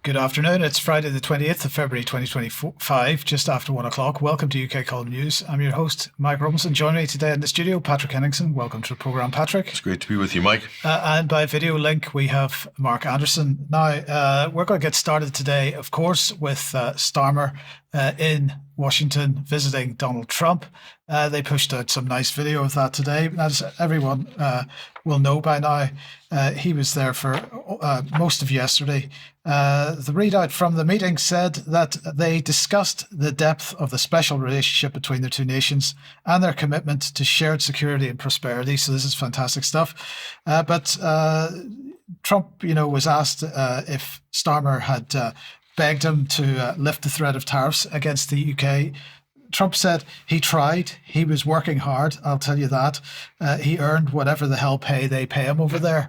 Good afternoon. It's Friday the 20th of February 2025, just after 1 o'clock. Welcome to UK Column News. I'm your host, Mike Robinson. Joining me today in the studio, Patrick Henningsen. Welcome to the programme, Patrick. It's great to be with you, Mike. And by video link, we have Mark Anderson. Now, we're going to get started today, of course, with Starmer in Washington visiting Donald Trump. They pushed out some nice video of that today. As everyone will know by now, he was there for most of yesterday. The readout from the meeting said that they discussed the depth of the special relationship between the two nations and their commitment to shared security and prosperity. So this is fantastic stuff. But Trump, was asked if Starmer had begged him to lift the threat of tariffs against the UK. Trump said he tried. He was working hard, I'll tell you that. He earned whatever the hell pay they pay him over there.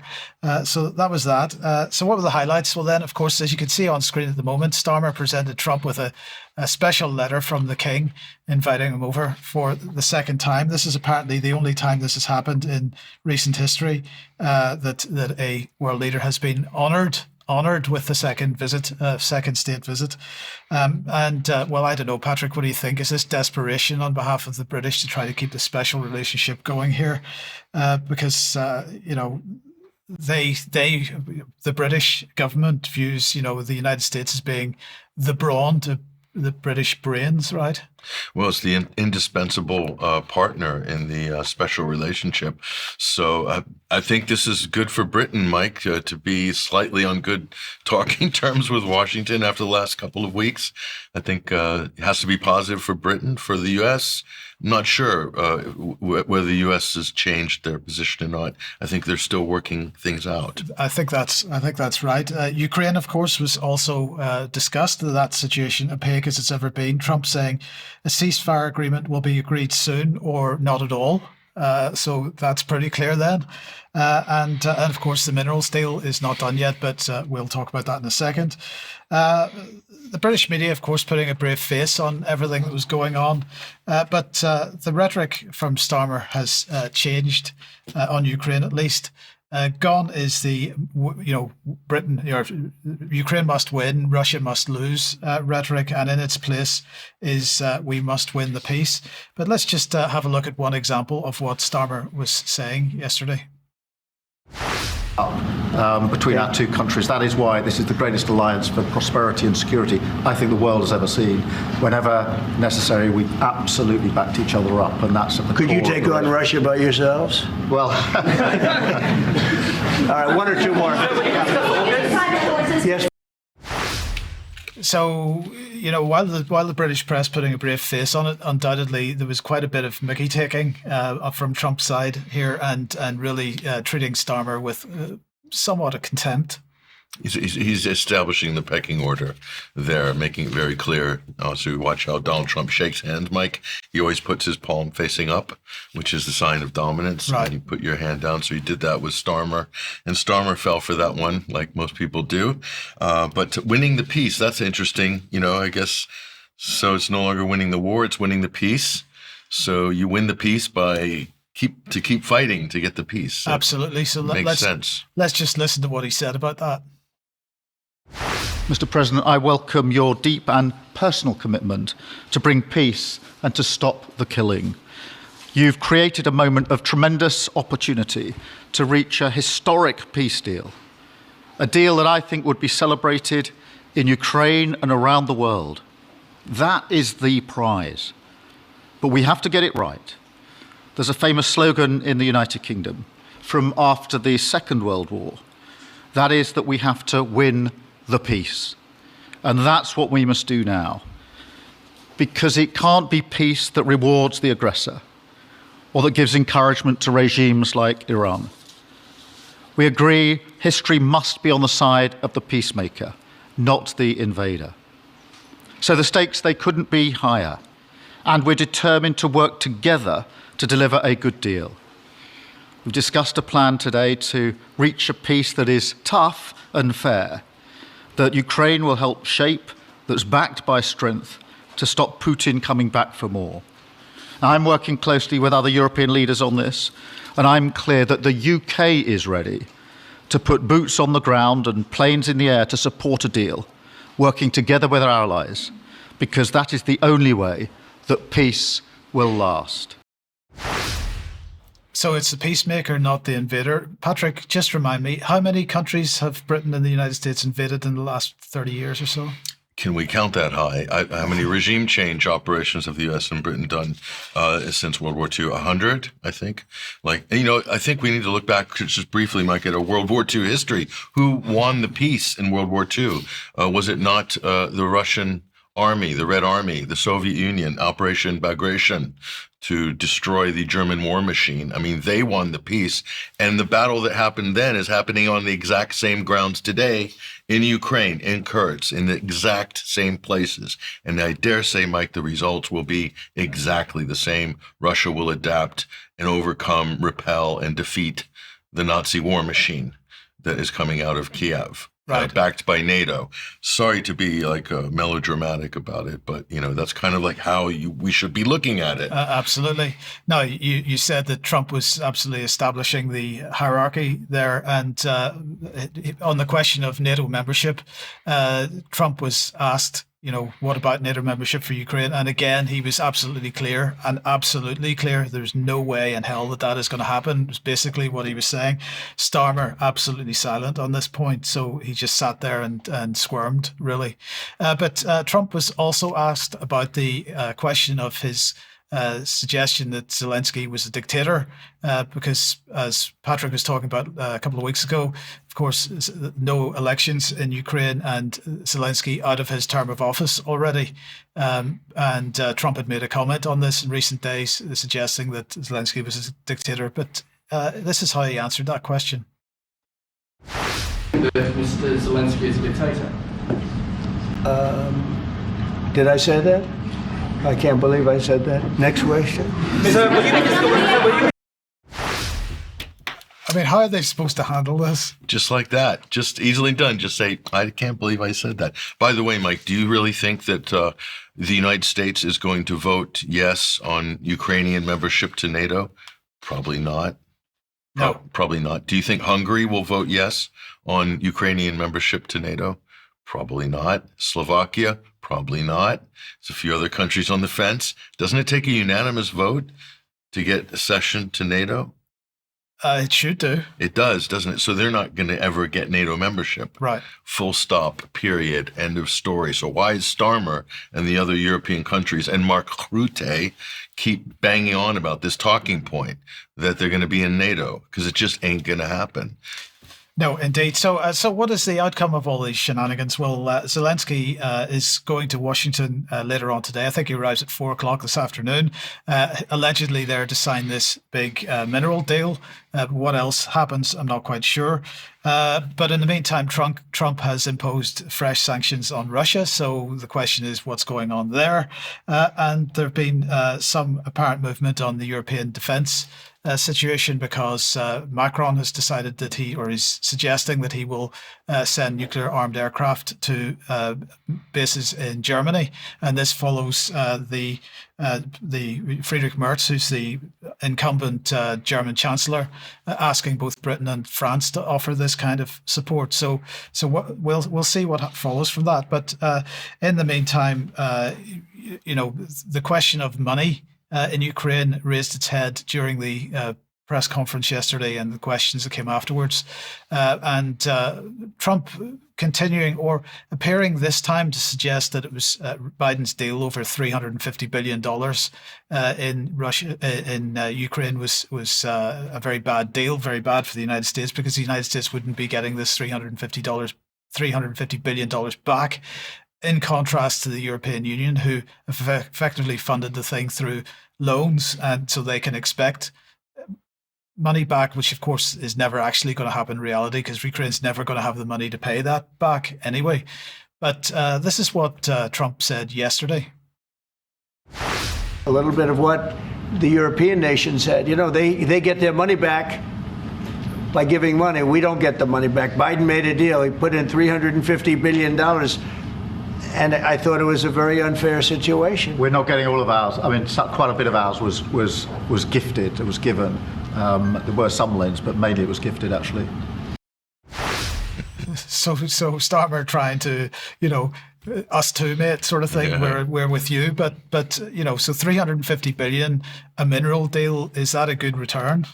So that was that. So what were the highlights? Well, then, of course, as you can see on screen at the moment, Starmer presented Trump with a special letter from the King inviting him over for the second time. This is apparently the only time this has happened in recent history, that a world leader has been honoured with the second state visit. Well, I don't know, Patrick, what do you think? Is this desperation on behalf of the British to try to keep the special relationship going here? Because, the British government views, the United States as being the brawn to the British brains, right? Well, it's the indispensable partner in the special relationship. So I think this is good for Britain, Mike, to be slightly on good talking terms with Washington after the last couple of weeks. I think it has to be positive for Britain. For the U.S., I'm not sure whether the U.S. has changed their position or not. I think they're still working things out. I think that's right. Ukraine, of course, was also discussed. That situation opaque as it's ever been. Trump saying a ceasefire agreement will be agreed soon or not at all. So that's pretty clear then. And of course, the minerals deal is not done yet, but we'll talk about that in a second. The British media, of course, putting a brave face on everything that was going on. But the rhetoric from Starmer has changed on Ukraine, at least. Gone is the, Ukraine must win, Russia must lose rhetoric, and in its place is we must win the peace. But let's just have a look at one example of what Starmer was saying yesterday. Between our two countries. That is why this is the greatest alliance for prosperity and security I think the world has ever seen. Whenever necessary, we absolutely backed each other up, and that's at the Could core you take on Russia by yourselves? Well, all right, one or two more. Yes. So, while the British press putting a brave face on it, undoubtedly there was quite a bit of mickey taking from Trump's side here, and really treating Starmer with somewhat of contempt. He's establishing the pecking order there, making it very clear. So you watch how Donald Trump shakes hands, Mike. He always puts his palm facing up, which is the sign of dominance. Right. And you put your hand down. So he did that with Starmer. And Starmer fell for that one, like most people do. But winning the peace, that's interesting, I guess. So it's no longer winning the war, it's winning the peace. So you win the peace by keep fighting to get the peace. So absolutely. So makes sense. Let's just listen to what he said about that. Mr. President, I welcome your deep and personal commitment to bring peace and to stop the killing. You've created a moment of tremendous opportunity to reach a historic peace deal, a deal that I think would be celebrated in Ukraine and around the world. That is the prize. But we have to get it right. There's a famous slogan in the United Kingdom from after the Second World War. That is that we have to win the peace. And that's what we must do now. Because it can't be peace that rewards the aggressor or that gives encouragement to regimes like Iran. We agree history must be on the side of the peacemaker, not the invader. So the stakes, they couldn't be higher. And we're determined to work together to deliver a good deal. We've discussed a plan today to reach a peace that is tough and fair, that Ukraine will help shape, that's backed by strength, to stop Putin coming back for more. Now, I'm working closely with other European leaders on this, and I'm clear that the UK is ready to put boots on the ground and planes in the air to support a deal working together with our allies, because that is the only way that peace will last. So it's the peacemaker, not the invader. Patrick, just remind me, how many countries have Britain and the United States invaded in the last 30 years or so? Can we count that high? How many regime change operations have the U.S. and Britain done since World War II? 100, I think. I think we need to look back just briefly, Mike, at a World War II history. Who won the peace in World War II? Was it not the Russian Army, the Red Army, the Soviet Union, Operation Bagration, to destroy the German war machine? I mean, they won the peace. And the battle that happened then is happening on the exact same grounds today in Ukraine, in Kurds, in the exact same places. And I dare say, Mike, the results will be exactly the same. Russia will adapt and overcome, repel, and defeat the Nazi war machine that is coming out of Kiev. Right. Backed by NATO. Sorry to be melodramatic about it, but that's kind of like how we should be looking at it. Absolutely. No, you said that Trump was absolutely establishing the hierarchy there, and on the question of NATO membership, Trump was asked, what about NATO membership for Ukraine? And again, he was absolutely clear. There's no way in hell that is going to happen, was basically what he was saying. Starmer, absolutely silent on this point. So he just sat there and squirmed, really. But Trump was also asked about the question of his suggestion that Zelensky was a dictator, because as Patrick was talking about a couple of weeks ago, of course, no elections in Ukraine and Zelensky out of his term of office already. And Trump had made a comment on this in recent days, suggesting that Zelensky was a dictator. But this is how he answered that question. Mr. Zelensky is a dictator. Did I say that? I can't believe I said that. Next question. I mean, how are they supposed to handle this? Just like that. Just easily done. Just say, I can't believe I said that. By the way, Mike, do you really think that the United States is going to vote yes on Ukrainian membership to NATO? Probably not. No. Probably not. Do you think Hungary will vote yes on Ukrainian membership to NATO? Probably not. Slovakia? Probably not. There's a few other countries on the fence. Doesn't it take a unanimous vote to get accession to NATO? It should do. It does, doesn't it? So they're not going to ever get NATO membership. Right. Full stop, period, end of story. So why is Starmer and the other European countries and Mark Rutte keep banging on about this talking point that they're going to be in NATO? Because it just ain't going to happen. No, indeed. So what is the outcome of all these shenanigans? Well, Zelensky is going to Washington later on today. I think he arrives at 4:00 this afternoon. Allegedly there to sign this big mineral deal. What else happens, I'm not quite sure. But in the meantime, Trump has imposed fresh sanctions on Russia. So the question is, what's going on there? And there have been some apparent movement on the European defence situation, because Macron has decided that he's suggesting that he will send nuclear armed aircraft to bases in Germany. And this follows the Friedrich Merz, who's the incumbent German chancellor, asking both Britain and France to offer this kind of support. So we'll see what follows from that. But in the meantime, the question of money in Ukraine raised its head during the press conference yesterday and the questions that came afterwards. And Trump continuing or appearing this time to suggest that it was Biden's deal over $350 billion in Ukraine was a very bad deal, very bad for the United States, because the United States wouldn't be getting this $350 billion back. In contrast to the European Union, who effectively funded the thing through loans, and so they can expect money back, which of course is never actually going to happen in reality, because Ukraine's never going to have the money to pay that back anyway. But this is what Trump said yesterday. A little bit of what the European nations said. They get their money back by giving money. We don't get the money back. Biden made a deal. He put in $350 billion. And I thought it was a very unfair situation. We're not getting all of ours. I mean, quite a bit of ours was gifted. It was given. There were some lends, but mainly it was gifted, actually. So Starmer trying to, us too, mate, sort of thing. Yeah. We're with you, but so 350 billion, a mineral deal, is that a good return?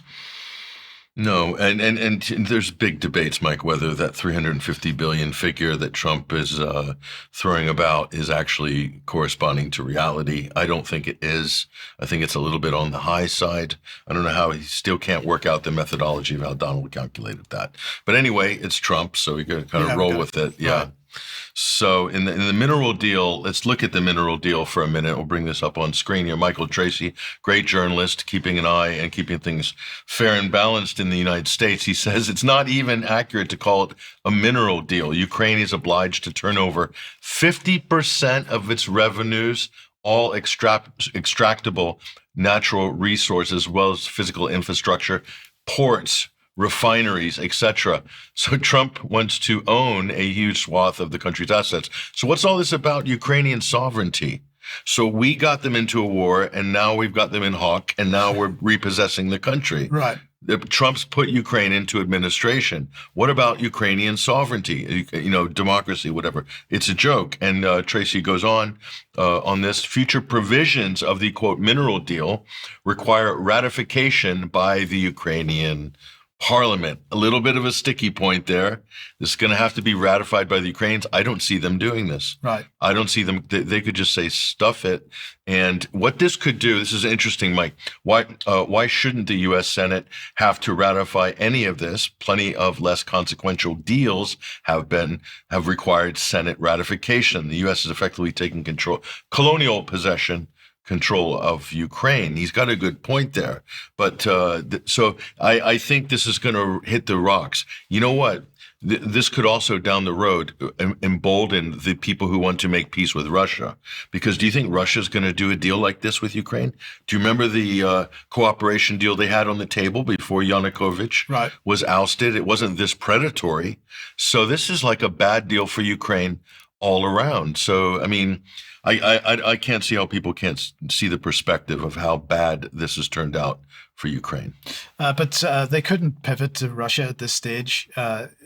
No, and there's big debates, Mike, whether that 350 billion figure that Trump is throwing about is actually corresponding to reality. I don't think it is. I think it's a little bit on the high side. I don't know how he still can't work out the methodology of how Donald calculated that. But anyway, it's Trump, so we got to kind of roll with it. Yeah. Right. So in the mineral deal, let's look at the mineral deal for a minute. We'll bring this up on screen here. Michael Tracy, great journalist, keeping an eye and keeping things fair and balanced in the United States. He says it's not even accurate to call it a mineral deal. Ukraine is obliged to turn over 50% of its revenues, all extractable natural resources, as well as physical infrastructure, ports, refineries, etc. So Trump wants to own a huge swath of the country's assets. So what's all this about Ukrainian sovereignty? So we got them into a war, and now we've got them in hock, and now we're repossessing the country. Right. Trump's put Ukraine into administration. What about Ukrainian sovereignty? Democracy, whatever. It's a joke. And Tracy goes on this. Future provisions of the, quote, mineral deal require ratification by the Ukrainian Parliament. A little bit of a sticky point there. This is going to have to be ratified by the Ukrainians. I don't see them doing this. Right. I don't see them. They could just say, stuff it. And what this could do, this is interesting, Mike. Why shouldn't the U.S. Senate have to ratify any of this? Plenty of less consequential deals have required Senate ratification. The U.S. is effectively taking colonial possession control of Ukraine. He's got a good point there. But so I think this is going to hit the rocks. You know what? This could also down the road embolden the people who want to make peace with Russia. Because do you think Russia's going to do a deal like this with Ukraine? Do you remember the cooperation deal they had on the table before Yanukovych was ousted? It wasn't this predatory. So this is like a bad deal for Ukraine all around. So, I mean, I can't see how people can't see the perspective of how bad this has turned out for Ukraine. But they couldn't pivot to Russia at this stage,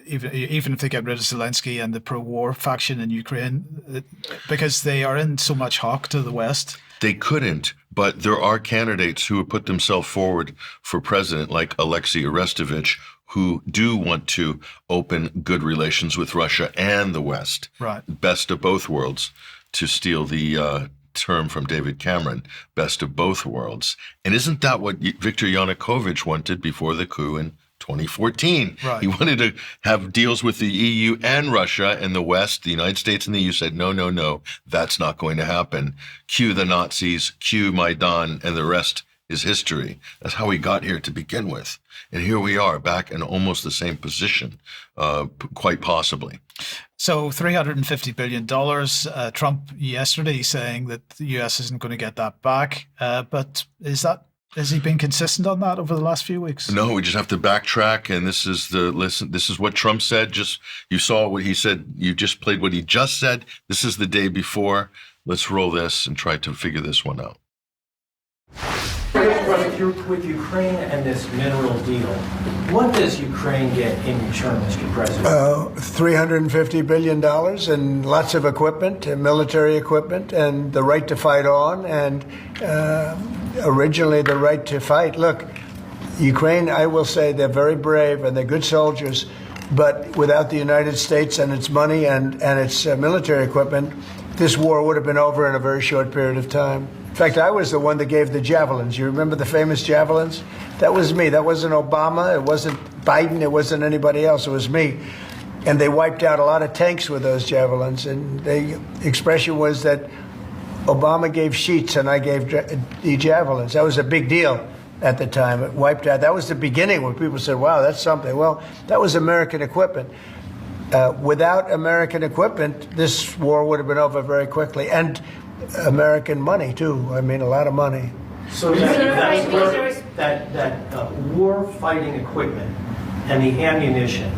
even if they get rid of Zelensky and the pro-war faction in Ukraine, because they are in so much hock to the West. They couldn't, but there are candidates who have put themselves forward for president, like Alexei Arestovich, who do want to open good relations with Russia and the West. Right. Best of both worlds, to steal the term from David Cameron, best of both worlds. And isn't that what Viktor Yanukovych wanted before the coup in 2014? Right. He wanted to have deals with the EU and Russia and the West. The United States and the EU said, no, that's not going to happen. Cue the Nazis, cue Maidan, and the rest is history. That's how we got here to begin with. And here we are back in almost the same position, quite possibly. So $350 billion, Trump yesterday saying that the US isn't going to get that back. But has he been consistent on that over the last few weeks? No, we just have to backtrack. And this is what Trump said. You saw what he said. You just played what he just said. This is the day before. Let's roll this and try to figure this one out. With Ukraine and this mineral deal, what does Ukraine get in return, Mr. President? $350 billion and lots of equipment, and military equipment, and the right to fight on, and originally the right to fight. Look, Ukraine, I will say they're very brave and they're good soldiers, but without the United States and its money and its military equipment, this war would have been over in a very short period of time. In fact, I was the one that gave the javelins. You remember the famous javelins? That was me. That wasn't Obama. It wasn't Biden. It wasn't anybody else. It was me. And they wiped out a lot of tanks with those javelins. And the expression was that Obama gave sheets and I gave the javelins. That was a big deal at the time. It wiped out. That was the beginning when people said, wow, that's something. Well, that was American equipment. Without American equipment, this war would have been over very quickly. And American money, too. I mean, a lot of money. So that war-fighting equipment and the ammunition,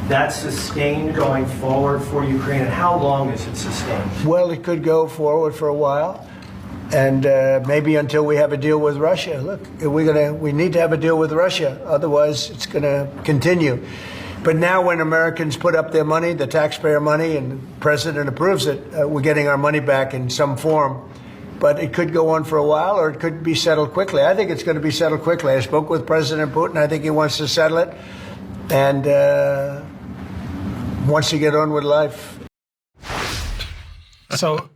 that's sustained going forward for Ukraine, and how long is it sustained? Well, it could go forward for a while, and maybe until we have a deal with Russia. Look, we need to have a deal with Russia, otherwise it's going to continue. But now when Americans put up their money, the taxpayer money, and the president approves it, we're getting our money back in some form. But it could go on for a while, or it could be settled quickly. I think it's going to be settled quickly. I spoke with President Putin. I think he wants to settle it and wants to get on with life. So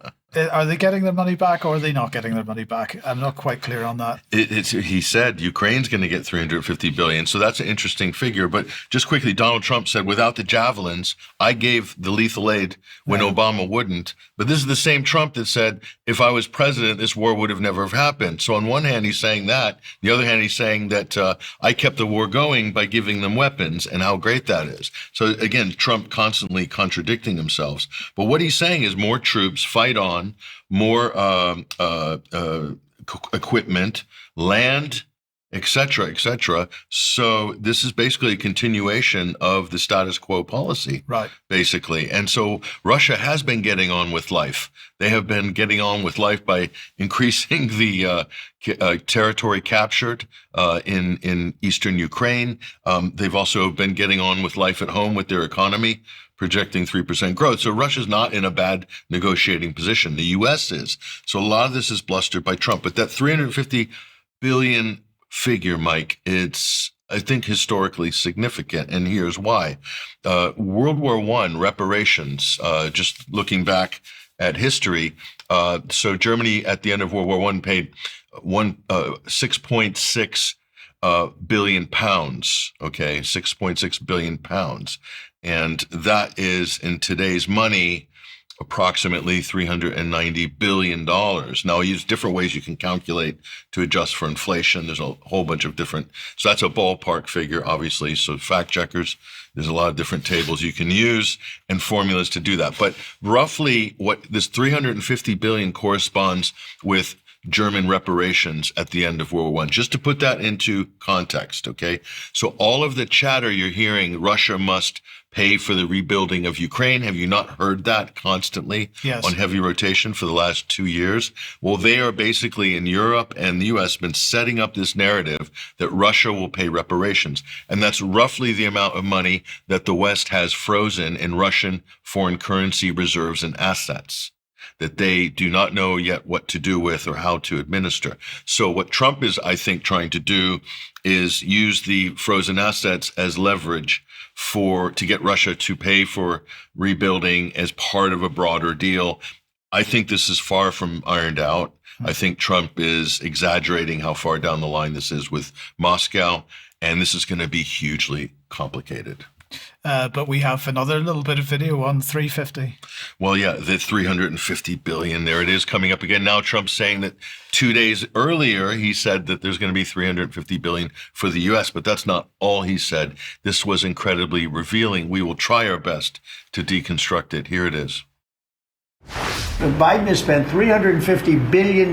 are they getting their money back, or are they not getting their money back? I'm not quite clear on that. He said Ukraine's going to get $350 billion. So that's an interesting figure. But just quickly, Donald Trump said, without the javelins, I gave the lethal aid when Obama wouldn't. But this is the same Trump that said, if I was president, this war would have never have happened. So on one hand, he's saying that. The other hand, he's saying that I kept the war going by giving them weapons, and how great that is. So again, Trump constantly contradicting himself. But what he's saying is more troops, fight on, more equipment, land, et cetera, et cetera. So this is basically a continuation of the status quo policy, Right. basically. And so Russia has been getting on with life. They have been getting on with life by increasing the territory captured in eastern Ukraine. They've also been getting on with life at home with their economy, projecting 3% growth. So Russia's not in a bad negotiating position. The U.S. is. So a lot of this is blustered by Trump. But that $350 billion figure, Mike, it's, I think, historically significant. And here's why. World War I reparations, just looking back at history. So Germany at the end of World War I paid 6.6 billion pounds. Okay, 6.6 billion pounds. And that is, in today's money, approximately $390 billion. Now, I use different ways you can calculate to adjust for inflation. There's a whole bunch of different, so that's a ballpark figure, obviously. So fact checkers, there's a lot of different tables you can use and formulas to do that. But roughly what this 350 billion corresponds with German reparations at the end of World War I. Just to put that into context, okay? So all of the chatter you're hearing, Russia must pay for the rebuilding of Ukraine. Have you not heard that constantly Yes. on heavy rotation for the last 2 years? Well, they are basically in Europe and the U.S. been setting up this narrative that Russia will pay reparations. And that's roughly the amount of money that the West has frozen in Russian foreign currency reserves and assets that they do not know yet what to do with or how to administer. So what Trump is, I think, trying to do is use the frozen assets as leverage to get Russia to pay for rebuilding as part of a broader deal. I think this is far from ironed out. I think Trump is exaggerating how far down the line this is with Moscow, and this is going to be hugely complicated. But we have another little bit of video on 350. Well, yeah, the 350 billion, there it is coming up again. Now Trump's saying that 2 days earlier, he said that there's going to be 350 billion for the U.S., but that's not all he said. This was incredibly revealing. We will try our best to deconstruct it. Here it is. Biden has spent $350 billion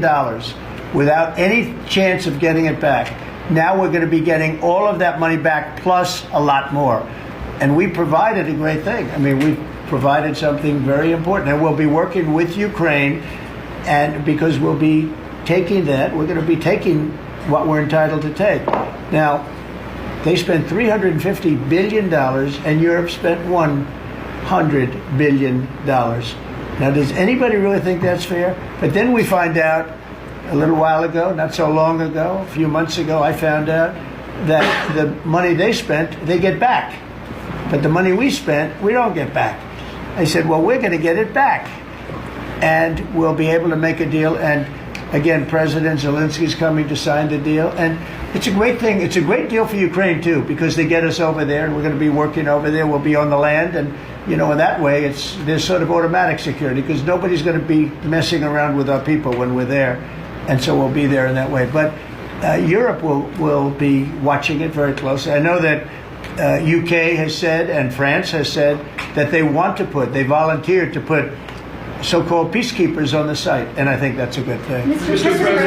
without any chance of getting it back. Now we're going to be getting all of that money back plus a lot more. And we provided a great thing. I mean, we provided something very important. And we'll be working with Ukraine, and because we'll be taking that, we're going to be taking what we're entitled to take. Now, they spent $350 billion, and Europe spent $100 billion. Now, does anybody really think that's fair? But then we find out a little while ago, not so long ago, a few months ago, I found out that the money they spent, they get back. But the money we spent, we don't get back. I said, well, we're going to get it back. And we'll be able to make a deal. And again, President Zelensky's coming to sign the deal. And it's a great thing. It's a great deal for Ukraine, too, because they get us over there. And we're going to be working over there. We'll be on the land. And, you know, in that way, there's sort of automatic security because nobody's going to be messing around with our people when we're there. And so we'll be there in that way. But Europe will be watching it very closely. I know that UK has said and France has said that they volunteered to put so-called peacekeepers on the site. And I think that's a good thing. Mr. President.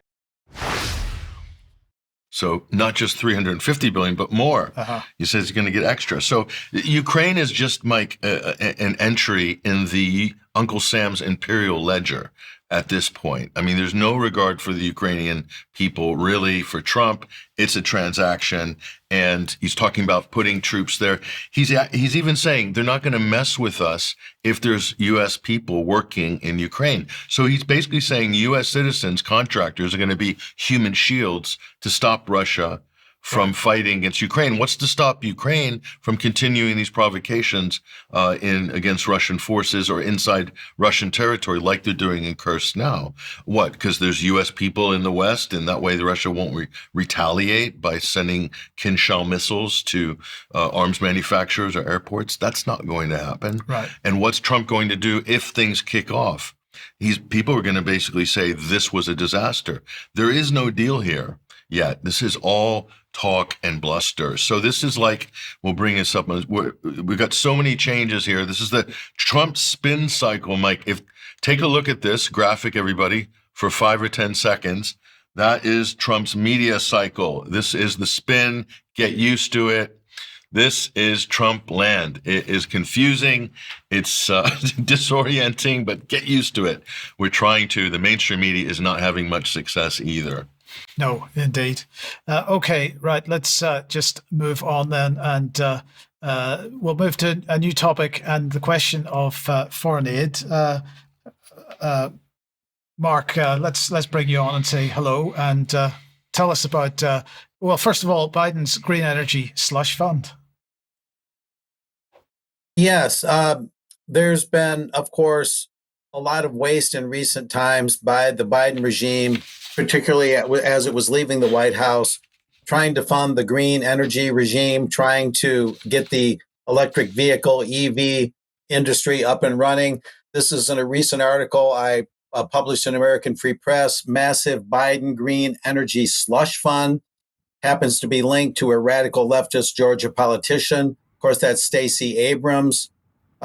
So not just 350 billion, but more. He says he's going to get extra. So Ukraine is just, Mike, an entry in the Uncle Sam's imperial ledger at this point. I mean, there's no regard for the Ukrainian people, really, for Trump. It's a transaction, and he's talking about putting troops there. He's even saying they're not going to mess with us if there's U.S. people working in Ukraine. So he's basically saying U.S. citizens, contractors, are going to be human shields to stop Russia from fighting against Ukraine. What's to stop Ukraine from continuing these provocations against Russian forces or inside Russian territory like they're doing in Kursk now? What? Because there's U.S. people in the West, and that way the Russia won't retaliate by sending Kinshal missiles to arms manufacturers or airports? That's not going to happen. Right. And what's Trump going to do if things kick off? People are going to basically say this was a disaster. There is no deal here yet. This is all talk and bluster. So this is like, we'll bring this up. We've got so many changes here. This is the Trump spin cycle, Mike. Take a look at this graphic, everybody, for 5 or 10 seconds. That is Trump's media cycle. This is the spin. Get used to it. This is Trump land. It is confusing. It's disorienting, but get used to it. The mainstream media is not having much success either. No, indeed. Okay, right. Let's just move on then, and we'll move to a new topic and the question of foreign aid. Mark, let's bring you on and say hello and tell us about. Well, first of all, Biden's green energy slush fund. Yes, there's been, of course, a lot of waste in recent times by the Biden regime, particularly as it was leaving the White House, trying to fund the green energy regime, trying to get the electric vehicle EV industry up and running. This is in a recent article I published in American Free Press. Massive Biden green energy slush fund happens to be linked to a radical leftist Georgia politician. Of course, that's Stacey Abrams.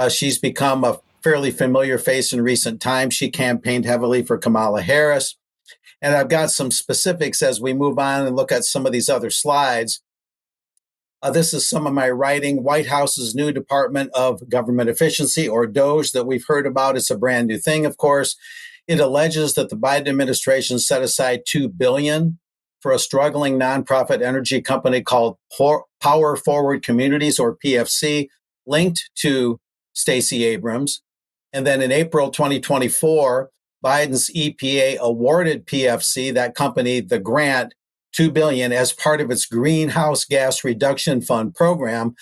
She's become a fairly familiar face in recent times. She campaigned heavily for Kamala Harris. And I've got some specifics as we move on and look at some of these other slides. This is some of my writing. White House's new Department of Government Efficiency, or DOGE, that we've heard about. It's a brand new thing, of course. It alleges that the Biden administration set aside $2 billion for a struggling nonprofit energy company called Power Forward Communities, or PFC, linked to Stacey Abrams. And then in April 2024, Biden's EPA awarded PFC, that company, the grant, $2 billion as part of its Greenhouse Gas Reduction Fund program.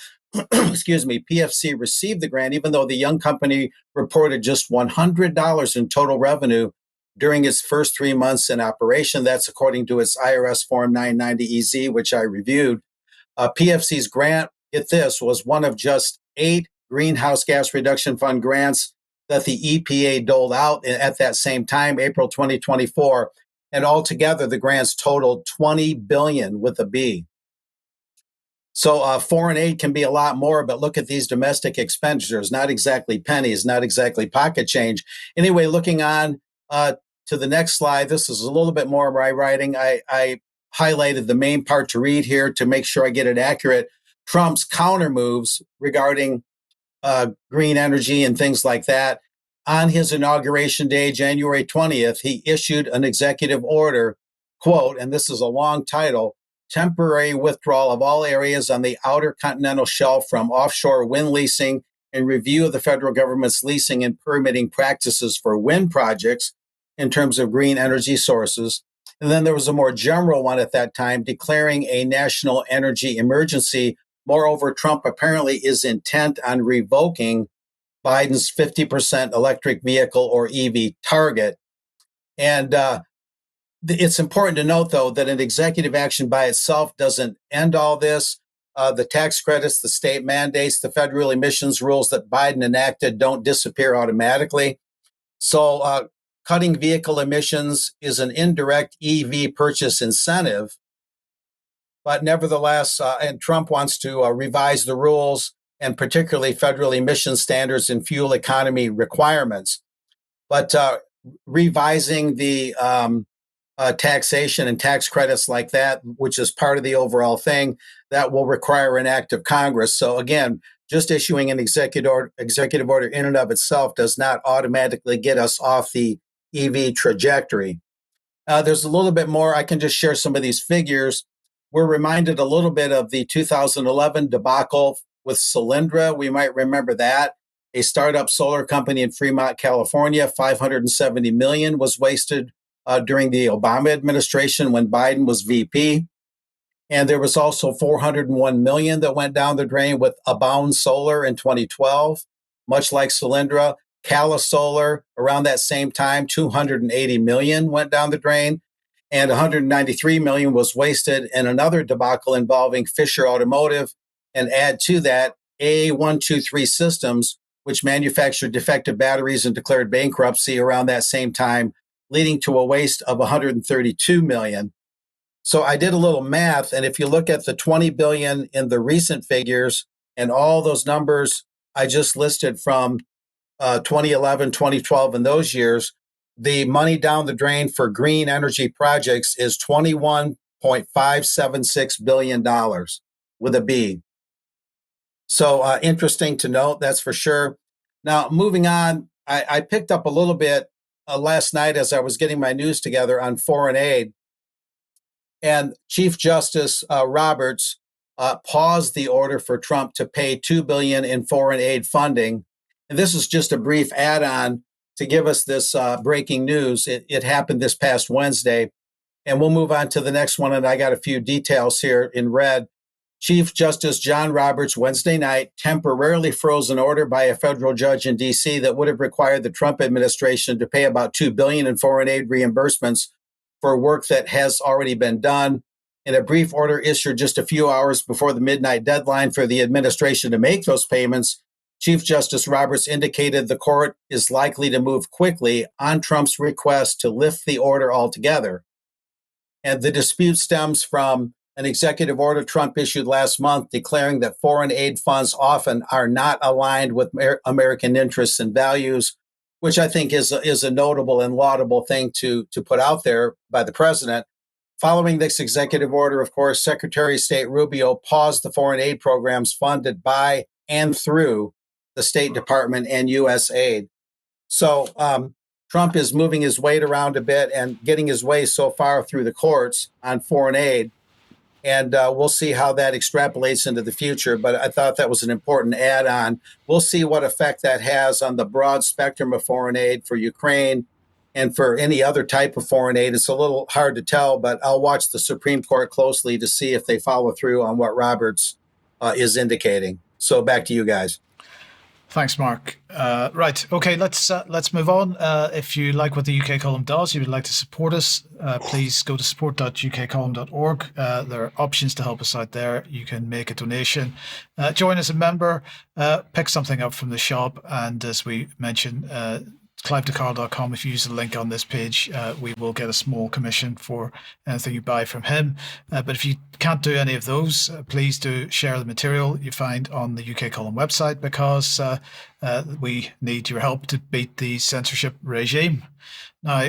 Excuse me, PFC received the grant, even though the young company reported just $100 in total revenue during its first 3 months in operation. That's according to its IRS Form 990-EZ, which I reviewed. PFC's grant, get this, was one of just 8 Greenhouse Gas Reduction Fund grants that the EPA doled out at that same time, April 2024. And altogether, the grants totaled $20 billion with a B. So foreign aid can be a lot more, but look at these domestic expenditures, not exactly pennies, not exactly pocket change. Anyway, looking on to the next slide, this is a little bit more of my writing. I highlighted the main part to read here to make sure I get it accurate. Trump's counter moves regarding green energy and things like that. On his inauguration day, January 20th, he issued an executive order, quote, and this is a long title, temporary withdrawal of all areas on the outer continental shelf from offshore wind leasing and review of the federal government's leasing and permitting practices for wind projects in terms of green energy sources. And then there was a more general one at that time, declaring a national energy emergency. Moreover, Trump apparently is intent on revoking Biden's 50% electric vehicle or EV target. And it's important to note, though, that an executive action by itself doesn't end all this. The tax credits, the state mandates, the federal emissions rules that Biden enacted don't disappear automatically. So cutting vehicle emissions is an indirect EV purchase incentive. But nevertheless, and Trump wants to revise the rules and particularly federal emission standards and fuel economy requirements. But revising the taxation and tax credits like that, which is part of the overall thing, that will require an act of Congress. So again, just issuing an executive order in and of itself does not automatically get us off the EV trajectory. There's a little bit more. I can just share some of these figures. We're reminded a little bit of the 2011 debacle with Solyndra. We might remember that. A startup solar company in Fremont, California, $570 million was wasted during the Obama administration when Biden was VP. And there was also $401 million that went down the drain with Abound Solar in 2012, much like Solyndra. Cala Solar, around that same time, $280 million went down the drain, and $193 million was wasted in another debacle involving Fisher Automotive. And add to that, A123 Systems, which manufactured defective batteries and declared bankruptcy around that same time, leading to a waste of $132 million. So I did a little math, and if you look at the 20 billion in the recent figures and all those numbers I just listed from 2011, 2012, and those years, the money down the drain for green energy projects is $21.576 billion with a B. So interesting to note, that's for sure. Now, moving on, I picked up a little bit last night as I was getting my news together on foreign aid. And Chief Justice Roberts paused the order for Trump to pay $2 billion in foreign aid funding. And this is just a brief add-on to give us this breaking news. It happened this past Wednesday. And we'll move on to the next one. And I got a few details here in red. Chief Justice John Roberts Wednesday night temporarily froze an order by a federal judge in D.C. that would have required the Trump administration to pay about $2 billion in foreign aid reimbursements for work that has already been done. In a brief order issued just a few hours before the midnight deadline for the administration to make those payments, Chief Justice Roberts indicated the court is likely to move quickly on Trump's request to lift the order altogether. And the dispute stems from an executive order Trump issued last month declaring that foreign aid funds often are not aligned with American interests and values, which I think is a notable and laudable thing to put out there by the president. Following this executive order, of course, Secretary of State Rubio paused the foreign aid programs funded by and through the State Department and U.S. aid. So Trump is moving his weight around a bit and getting his way so far through the courts on foreign aid. And we'll see how that extrapolates into the future. But I thought that was an important add-on. We'll see what effect that has on the broad spectrum of foreign aid for Ukraine and for any other type of foreign aid. It's a little hard to tell, but I'll watch the Supreme Court closely to see if they follow through on what Roberts is indicating. So back to you guys. Thanks, Mark. Right. Okay, let's move on. If you like what the UK column does, you would like to support us, please go to support.ukcolumn.org. There are options to help us out there. You can make a donation, join as a member, pick something up from the shop, and as we mentioned, clivedecarl.com. If you use the link on this page, we will get a small commission for anything you buy from him. But if you can't do any of those, please do share the material you find on the UK Column website, because we need your help to beat the censorship regime. Now,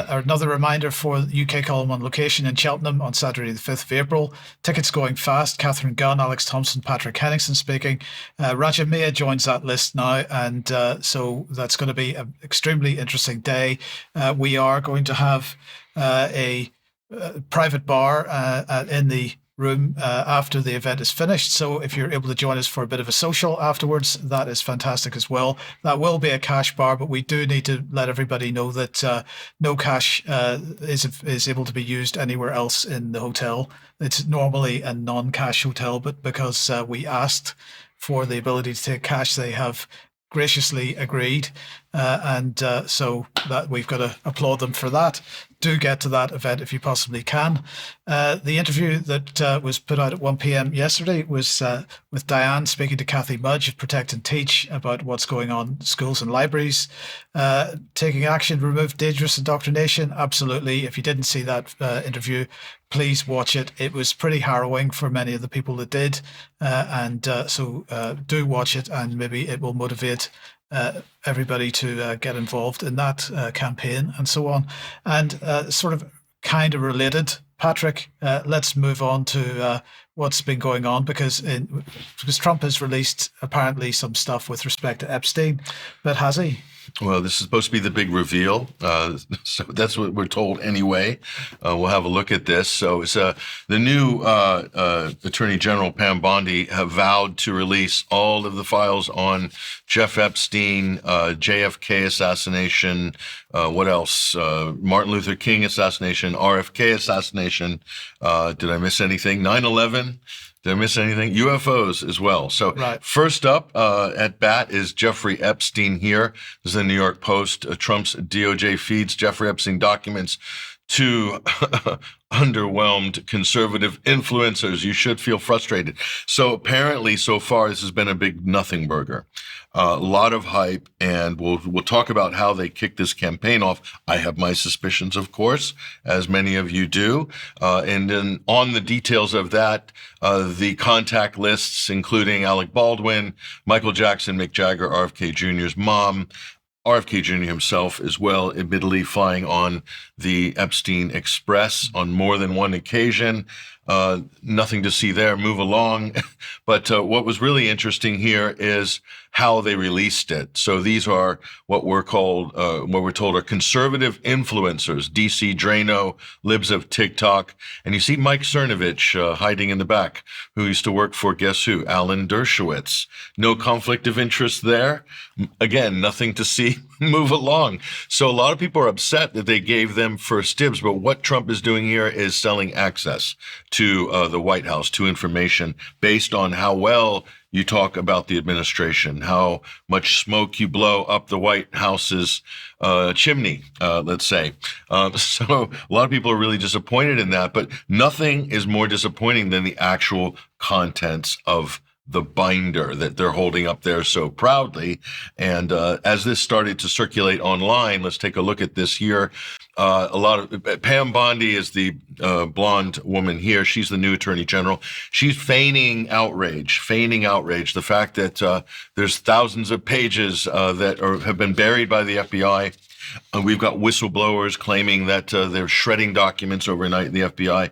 another reminder for the UK Column on location in Cheltenham on Saturday the 5th of April. Tickets going fast. Catherine Gunn, Alex Thompson, Patrick Henningsen speaking. Raja Mia joins that list now, and so that's going to be an extremely interesting day. We are going to have a private bar in the room after the event is finished. So if you're able to join us for a bit of a social afterwards, that is fantastic as well. That will be a cash bar, but we do need to let everybody know that no cash is able to be used anywhere else in the hotel. It's normally a non-cash hotel, but because we asked for the ability to take cash, they have graciously agreed, and so that we've got to applaud them for that. Do get to that event if you possibly can. The interview that was put out at 1 p.m. yesterday was with Diane speaking to Kathy Mudge of Protect and Teach about what's going on in schools and libraries. Taking action to remove dangerous indoctrination. Absolutely. If you didn't see that interview, please watch it. It was pretty harrowing for many of the people that did. So do watch it, and maybe it will motivate everybody to get involved in that campaign and so on. And sort of kind of related Patrick, let's move on to what's been going on because Trump has released apparently some stuff with respect to Epstein, but has he? Well, this is supposed to be the big reveal, so that's what we're told anyway. We'll have a look at this. So it's the new Attorney General Pam Bondi have vowed to release all of the files on Jeff Epstein, JFK assassination, what else? Martin Luther King assassination, RFK assassination. Did I miss anything? 9/11. Did I miss anything? UFOs as well. So First up at bat is Jeffrey Epstein here. This is the New York Post. Trump's DOJ feeds Jeffrey Epstein documents to underwhelmed conservative influencers. You should feel frustrated. So apparently, so far, this has been a big nothing burger. A lot of hype, and we'll talk about how they kicked this campaign off. I have my suspicions, of course, as many of you do. And then on the details of that, the contact lists, including Alec Baldwin, Michael Jackson, Mick Jagger, RFK Jr.'s mom, RFK Jr. himself as well, admittedly flying on the Epstein Express on more than one occasion. Nothing to see there. Move along. But what was really interesting here is how they released it. So these are what we're told are conservative influencers, DC Drano, libs of TikTok. And you see Mike Cernovich hiding in the back, who used to work for, guess who? Alan Dershowitz. No conflict of interest there. Again, nothing to see. Move along. So a lot of people are upset that they gave them first dibs, but what Trump is doing here is selling access to the White House, to information based on how well you talk about the administration, how much smoke you blow up the White House's chimney, let's say. So a lot of people are really disappointed in that, but nothing is more disappointing than the actual contents of the binder that they're holding up there so proudly. And as this started to circulate online, let's take a look at this here. Pam Bondi is the blonde woman here. She's the new Attorney General. She's feigning outrage. The fact that there's thousands of pages that have been buried by the FBI. We've got whistleblowers claiming that they're shredding documents overnight in the FBI.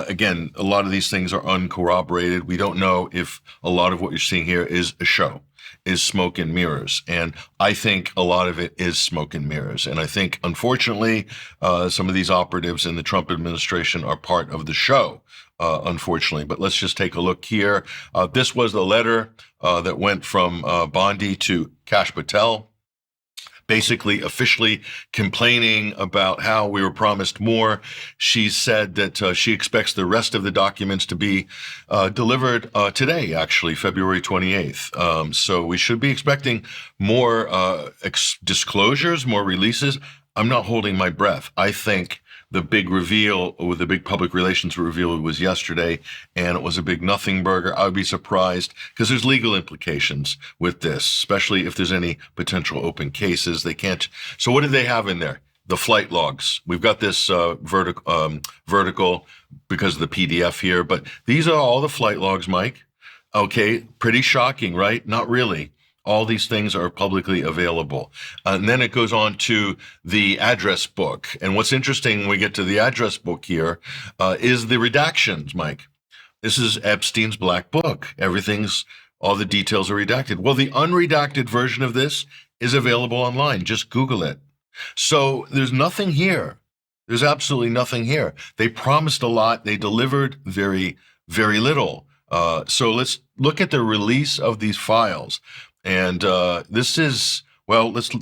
Again, a lot of these things are uncorroborated. We don't know if a lot of what you're seeing here is a show, is smoke and mirrors. And I think a lot of it is smoke and mirrors. And I think, unfortunately, some of these operatives in the Trump administration are part of the show, unfortunately. But let's just take a look here. This was the letter that went from Bondi to Kash Patel, basically officially complaining about how we were promised more. She said that she expects the rest of the documents to be delivered today, actually, February 28th. So we should be expecting more disclosures, more releases. I'm not holding my breath. I think the big reveal, or the big public relations reveal, was yesterday, and it was a big nothing burger. I would be surprised because there's legal implications with this, especially if there's any potential open cases. They can't. So what do they have in there? The flight logs. We've got this vertical because of the PDF here, but these are all the flight logs, Mike. Okay, pretty shocking, right? Not really. All these things are publicly available. And then it goes on to the address book. And what's interesting when we get to the address book here is the redactions, Mike. This is Epstein's black book. All the details are redacted. Well, the unredacted version of this is available online. Just Google it. So there's nothing here. There's absolutely nothing here. They promised a lot. They delivered very, very little. So let's look at the release of these files. And let's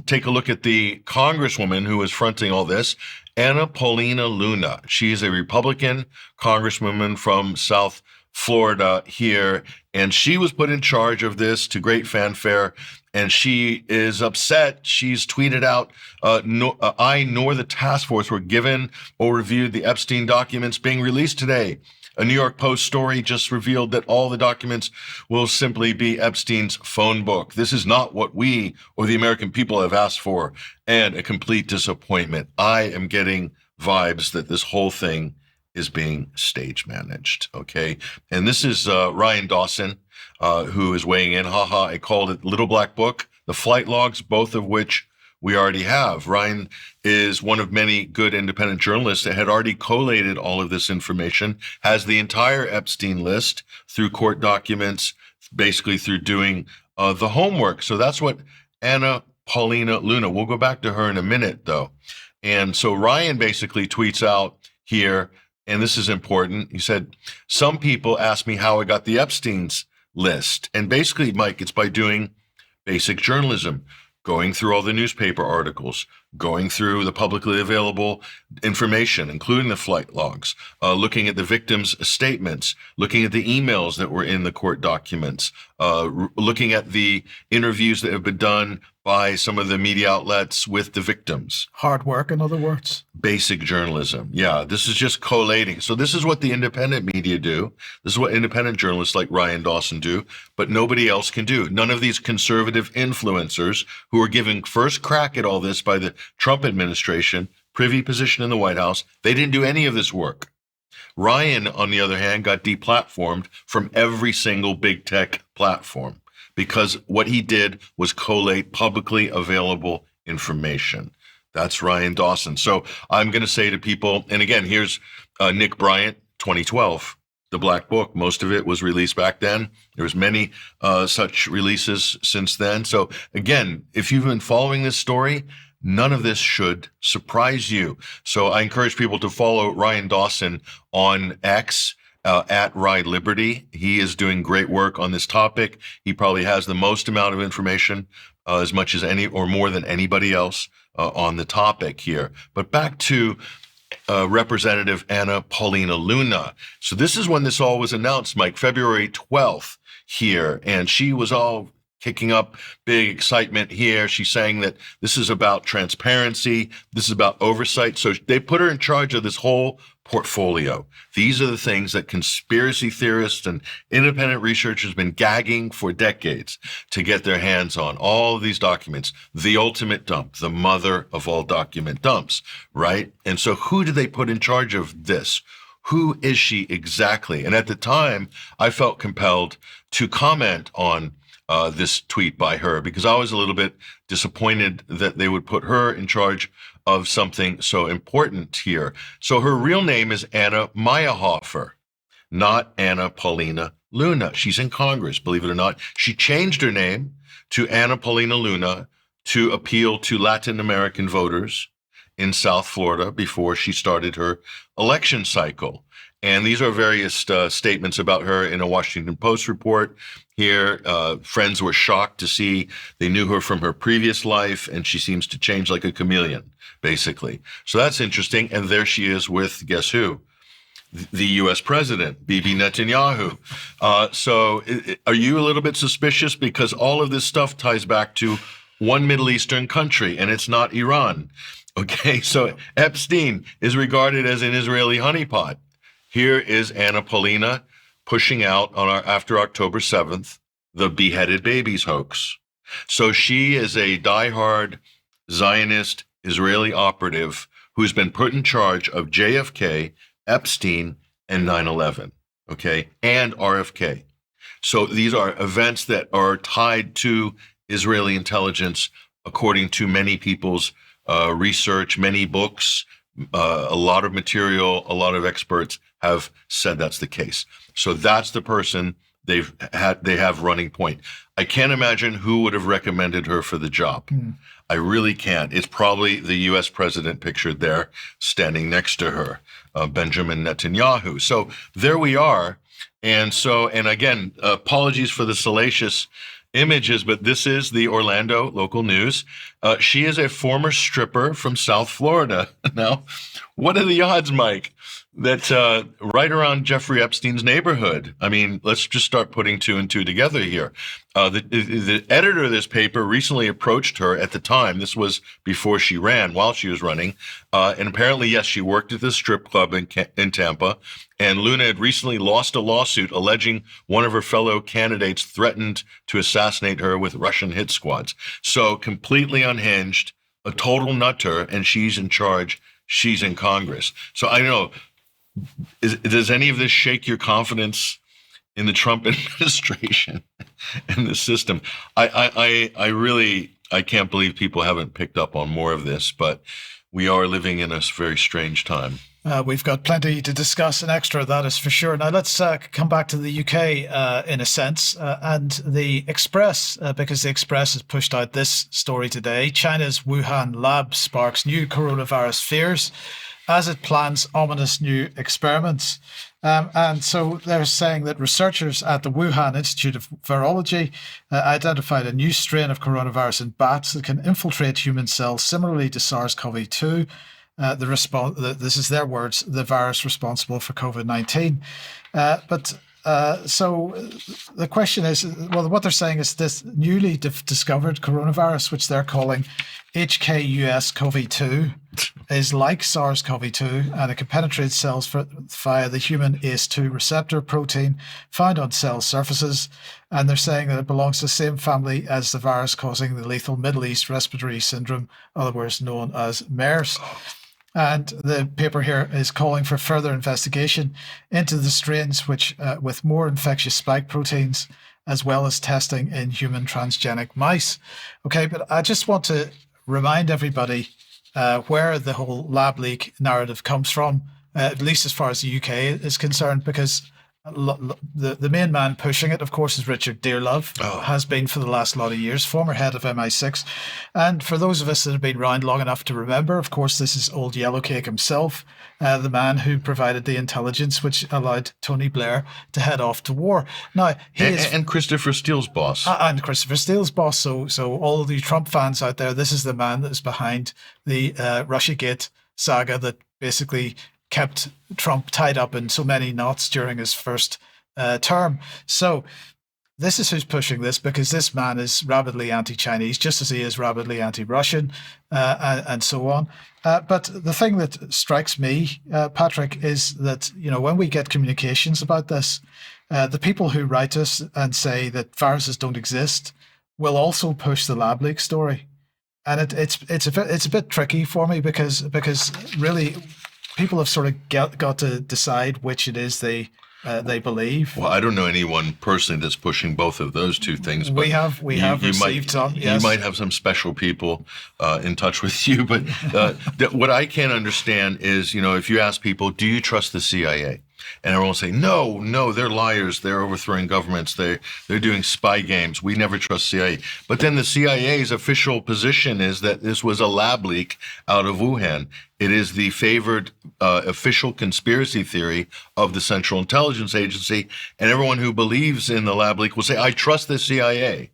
take a look at the congresswoman who is fronting all this, Anna Paulina Luna. She is a Republican congresswoman from South Florida here, and she was put in charge of this to great fanfare, and she is upset. She's tweeted out, I nor the task force were given or reviewed the Epstein documents being released today. A New York Post story just revealed that all the documents will simply be Epstein's phone book. This is not what we or the American people have asked for, and a complete disappointment. I am getting vibes that this whole thing is being stage managed, okay? And this is Ryan Dawson, who is weighing in. I called it Little Black Book, the flight logs, both of which we already have. Ryan is one of many good independent journalists that had already collated all of this information, has the entire Epstein list through court documents, basically through doing the homework. So that's what Anna Paulina Luna, we'll go back to her in a minute, though. And so Ryan basically tweets out here, and this is important. He said, some people ask me how I got the Epstein's list. And basically, Mike, it's by doing basic journalism, going through all the newspaper articles, going through the publicly available information, including the flight logs, looking at the victims' statements, looking at the emails that were in the court documents, looking at the interviews that have been done by some of the media outlets with the victims. Hard work, in other words. Basic journalism. Yeah, this is just collating. So this is what the independent media do. This is what independent journalists like Ryan Dawson do, but nobody else can do. None of these conservative influencers who are giving first crack at all this by the Trump administration, privy position in the White House, they didn't do any of this work. Ryan, on the other hand, got deplatformed from every single big tech platform, because what he did was collate publicly available information. That's Ryan Dawson. So I'm going to say to people, and again, here's Nick Bryant, 2012, the Black Book. Most of it was released back then. There was many such releases since then. So again, if you've been following this story, none of this should surprise you. So I encourage people to follow Ryan Dawson on X, at Ride Liberty. He is doing great work on this topic. He probably has the most amount of information, as much as any or more than anybody else on the topic here. But back to Representative Anna Paulina Luna. So this is when this all was announced, Mike, February 12th here. And she was all kicking up big excitement here. She's saying that this is about transparency. This is about oversight. So they put her in charge of this whole portfolio. These are the things that conspiracy theorists and independent researchers have been gagging for decades to get their hands on. All of these documents, the ultimate dump, the mother of all document dumps, right? And so who did they put in charge of this? Who is she exactly? And at the time, I felt compelled to comment on this tweet by her, because I was a little bit disappointed that they would put her in charge of something so important here. So her real name is Anna Meyerhofer, not Anna Paulina Luna. She's in Congress, believe it or not. She changed her name to Anna Paulina Luna to appeal to Latin American voters in South Florida before she started her election cycle. And these are various statements about her in a Washington Post report here. Friends were shocked to see they knew her from her previous life, and she seems to change like a chameleon, basically. So that's interesting. And there she is with, guess who? The U.S. president, Bibi Netanyahu. Are you a little bit suspicious? Because all of this stuff ties back to one Middle Eastern country, and it's not Iran. Okay, so Epstein is regarded as an Israeli honeypot. Here is Anna Paulina pushing out after October 7th, the beheaded babies hoax. So she is a diehard Zionist Israeli operative who's been put in charge of JFK, Epstein, and 9/11, okay, and RFK. So these are events that are tied to Israeli intelligence, according to many people's research, many books, a lot of material, a lot of experts have said that's the case. So that's the person they have running point. I can't imagine who would have recommended her for the job. I really can't. It's probably the U.S. president pictured there standing next to her, Benjamin Netanyahu. So there we are. And again, apologies for the salacious images, but this is the Orlando local news. She is a former stripper from South Florida. Now, what are the odds, Mike, that right around Jeffrey Epstein's neighborhood? I mean, let's just start putting two and two together here. The editor of this paper recently approached her at the time. This was before she ran, while she was running. And apparently, yes, she worked at this strip club in Tampa. And Luna had recently lost a lawsuit alleging one of her fellow candidates threatened to assassinate her with Russian hit squads. So completely unhinged, a total nutter, and she's in charge. She's in Congress. So I don't know, does any of this shake your confidence in the Trump administration and the system? I really I can't believe people haven't picked up on more of this, but we are living in a very strange time. We've got plenty to discuss and extra, that is for sure. Now, let's come back to the UK in a sense and the Express, because the Express has pushed out this story today. China's Wuhan lab sparks new coronavirus fears as it plans ominous new experiments. And so they're saying that researchers at the Wuhan Institute of Virology identified a new strain of coronavirus in bats that can infiltrate human cells similarly to SARS-CoV-2. This is their words, the virus responsible for COVID-19. So the question is, well, what they're saying is this newly discovered coronavirus, which they're calling HKUS-CoV-2, is like SARS-CoV-2, and it can penetrate cells via the human ACE2 receptor protein found on cell surfaces. And they're saying that it belongs to the same family as the virus causing the lethal Middle East respiratory syndrome, otherwise known as MERS. And the paper here is calling for further investigation into the strains which with more infectious spike proteins, as well as testing in human transgenic mice. Okay, but I just want to remind everybody where the whole lab leak narrative comes from, at least as far as the UK is concerned, because the main man pushing it, of course, is Richard Dearlove, has been for the last lot of years, former head of MI6. And for those of us that have been around long enough to remember, of course, this is old Yellowcake himself, the man who provided the intelligence which allowed Tony Blair to head off to war. Now, and Christopher Steele's boss. And Christopher Steele's boss. So all of the Trump fans out there, this is the man that is behind the Russiagate saga that basically kept Trump tied up in so many knots during his first term. So this is who's pushing this, because this man is rabidly anti-Chinese, just as he is rabidly anti-Russian, and so on. But the thing that strikes me, Patrick, is that, you know, when we get communications about this, the people who write us and say that viruses don't exist will also push the lab leak story, and it's a bit tricky for me because really, people have sort of got to decide which it is they believe. Well, I don't know anyone personally that's pushing both of those two things. But we have received some. Yes. You might have some special people in touch with you, but what I can't understand is, you know, if you ask people, do you trust the CIA? And everyone will say, no, they're liars. They're overthrowing governments. They're doing spy games. We never trust CIA. But then the CIA's official position is that this was a lab leak out of Wuhan. It is the favored official conspiracy theory of the Central Intelligence Agency. And everyone who believes in the lab leak will say, I trust the CIA.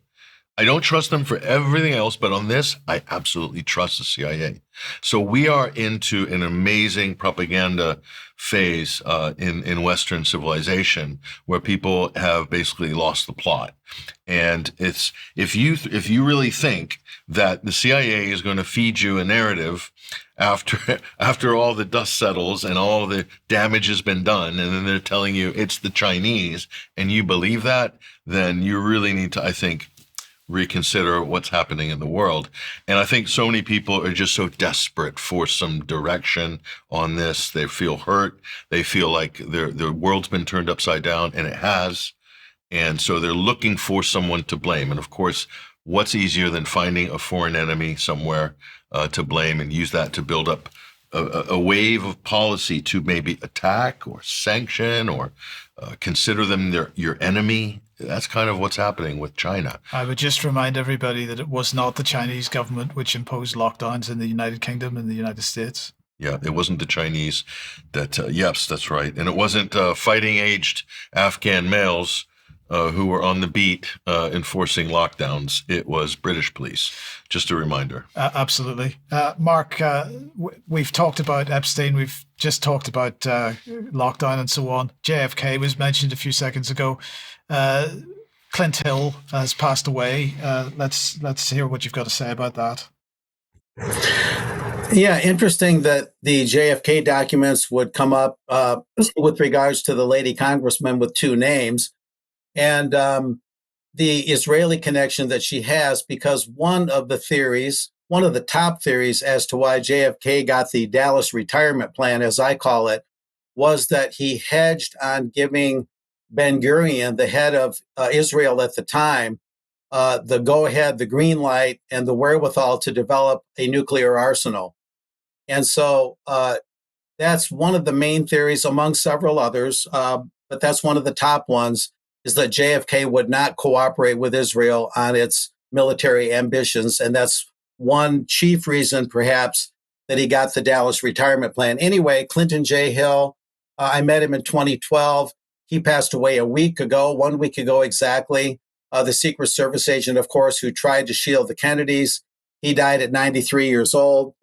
I don't trust them for everything else, but on this, I absolutely trust the CIA. So we are into an amazing propaganda phase in Western civilization, where people have basically lost the plot. And it's if you really think that the CIA is going to feed you a narrative after all the dust settles and all the damage has been done, and then they're telling you it's the Chinese, and you believe that, then you really need to, I think, reconsider what's happening in the world. And I think so many people are just so desperate for some direction on this. They feel hurt. They feel like their world's been turned upside down, and it has. And so they're looking for someone to blame. And of course, what's easier than finding a foreign enemy somewhere to blame and use that to build up a wave of policy to maybe attack or sanction or consider them your enemy? That's kind of what's happening with China. I would just remind everybody that it was not the Chinese government which imposed lockdowns in the United Kingdom and the United States. Yeah, it wasn't the Chinese that, yes, that's right. And it wasn't fighting-aged Afghan males who were on the beat enforcing lockdowns. It was British police. Just a reminder. Absolutely. Mark, we've talked about Epstein. We've just talked about lockdown and so on. JFK was mentioned a few seconds ago. Clint Hill has passed away. Let's hear what you've got to say about that. Yeah, interesting that the JFK documents would come up with regards to the lady congressman with two names, and the Israeli connection that she has, because one of the top theories as to why JFK got the Dallas retirement plan, as I call it, was that he hedged on giving Ben-Gurion, the head of Israel at the time, the go-ahead, the green light, and the wherewithal to develop a nuclear arsenal. And so that's one of the main theories among several others, but that's one of the top ones, is that JFK would not cooperate with Israel on its military ambitions. And that's one chief reason, perhaps, that he got the Dallas retirement plan. Anyway, Clinton J. Hill, I met him in 2012. He passed away 1 week ago exactly. The Secret Service agent, of course, who tried to shield the Kennedys. He died at 93 years old.